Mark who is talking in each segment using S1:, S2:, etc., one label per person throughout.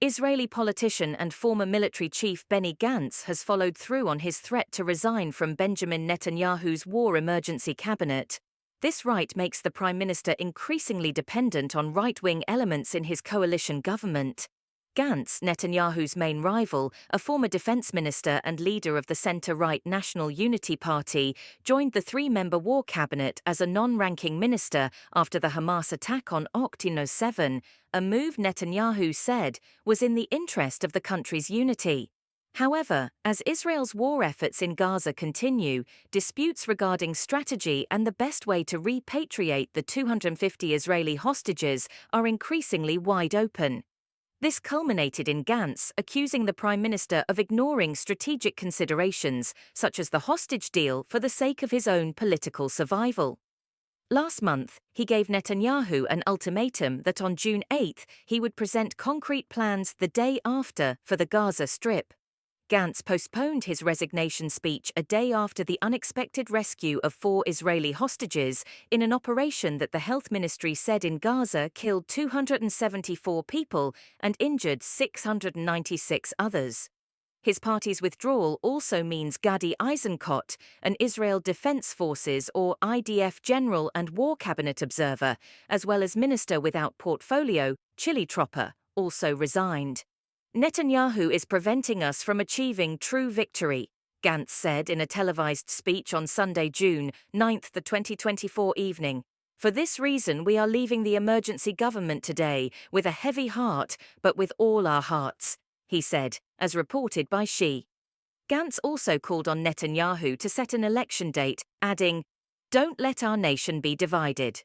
S1: Israeli politician and former military chief Benny Gantz has followed through on his threat to resign from Benjamin Netanyahu's war emergency cabinet. This right makes the prime minister increasingly dependent on right-wing elements in his coalition government. Gantz, Netanyahu's main rival, a former defense minister and leader of the centre-right National Unity Party, joined the three-member war cabinet as a non-ranking minister after the Hamas attack on October 7, a move Netanyahu said was in the interest of the country's unity. However, as Israel's war efforts in Gaza continue, disputes regarding strategy and the best way to repatriate the 250 Israeli hostages are increasingly wide open. This culminated in Gantz accusing the Prime Minister of ignoring strategic considerations, such as the hostage deal, for the sake of his own political survival. Last month, he gave Netanyahu an ultimatum that on June 8 he would present concrete plans the day after for the Gaza Strip. Gantz postponed his resignation speech a day after the unexpected rescue of 4 Israeli hostages in an operation that the health ministry said in Gaza killed 274 people and injured 696 others. His party's withdrawal also means Gadi Eisenkot, an Israel Defense Forces or IDF general and war cabinet observer, as well as minister without portfolio, Chili Tropper, also resigned. Netanyahu is preventing us from achieving true victory, Gantz said in a televised speech on Sunday, June 9, the 2024 evening. For this reason, we are leaving the emergency government today with a heavy heart, but with all our hearts, he said, as reported by She. Gantz also called on Netanyahu to set an election date, adding, "Don't let our nation be divided."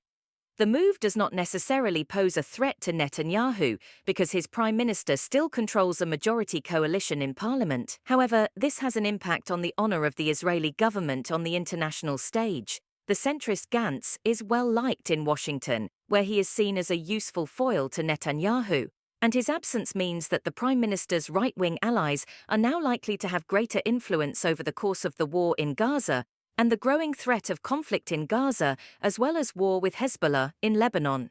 S1: The move does not necessarily pose a threat to Netanyahu because his prime minister still controls a majority coalition in parliament. However, this has an impact on the honor of the Israeli government on the international stage. The centrist Gantz is well liked in Washington, where he is seen as a useful foil to Netanyahu, and his absence means that the prime minister's right-wing allies are now likely to have greater influence over the course of the war in Gaza and the growing threat of conflict in Gaza, as well as war with Hezbollah in Lebanon.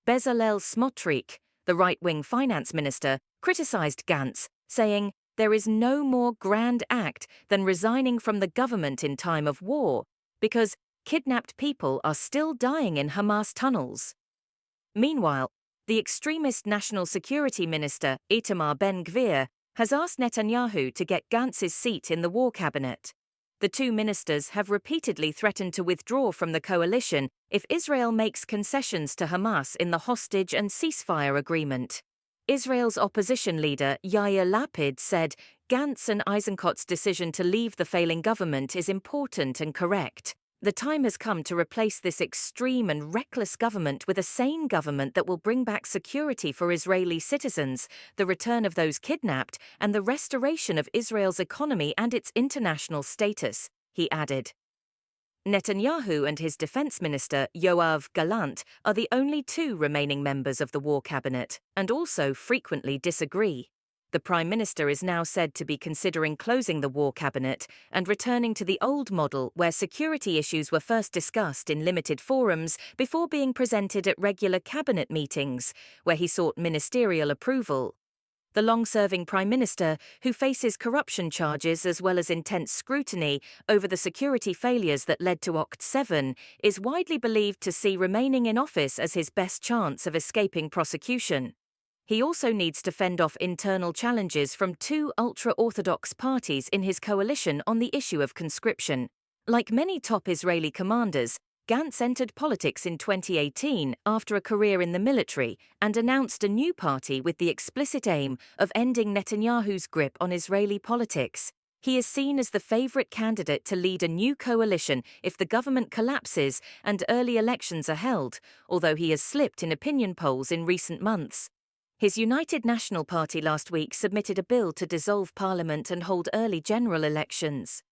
S1: Bezalel Smotrich, the right-wing finance minister, criticized Gantz, saying, "There is no more grand act than resigning from the government in time of war, because kidnapped people are still dying in Hamas tunnels." Meanwhile, the extremist National Security Minister, Itamar Ben-Gvir, has asked Netanyahu to get Gantz's seat in the war cabinet. The two ministers have repeatedly threatened to withdraw from the coalition if Israel makes concessions to Hamas in the hostage and ceasefire agreement. Israel's opposition leader Yair Lapid said Gantz and Eisenkot's decision to leave the failing government is important and correct. The time has come to replace this extreme and reckless government with a sane government that will bring back security for Israeli citizens, the return of those kidnapped, and the restoration of Israel's economy and its international status, he added. Netanyahu and his defense minister, Yoav Gallant, are the only two remaining members of the war cabinet, and also frequently disagree. The Prime Minister is now said to be considering closing the war cabinet and returning to the old model where security issues were first discussed in limited forums before being presented at regular cabinet meetings, where he sought ministerial approval. The long-serving Prime Minister, who faces corruption charges as well as intense scrutiny over the security failures that led to October 7, is widely believed to see remaining in office as his best chance of escaping prosecution. He also needs to fend off internal challenges from two ultra-Orthodox parties in his coalition on the issue of conscription. Like many top Israeli commanders, Gantz entered politics in 2018 after a career in the military and announced a new party with the explicit aim of ending Netanyahu's grip on Israeli politics. He is seen as the favorite candidate to lead a new coalition if the government collapses and early elections are held, although he has slipped in opinion polls in recent months. His United National Party last week submitted a bill to dissolve parliament and hold early general elections.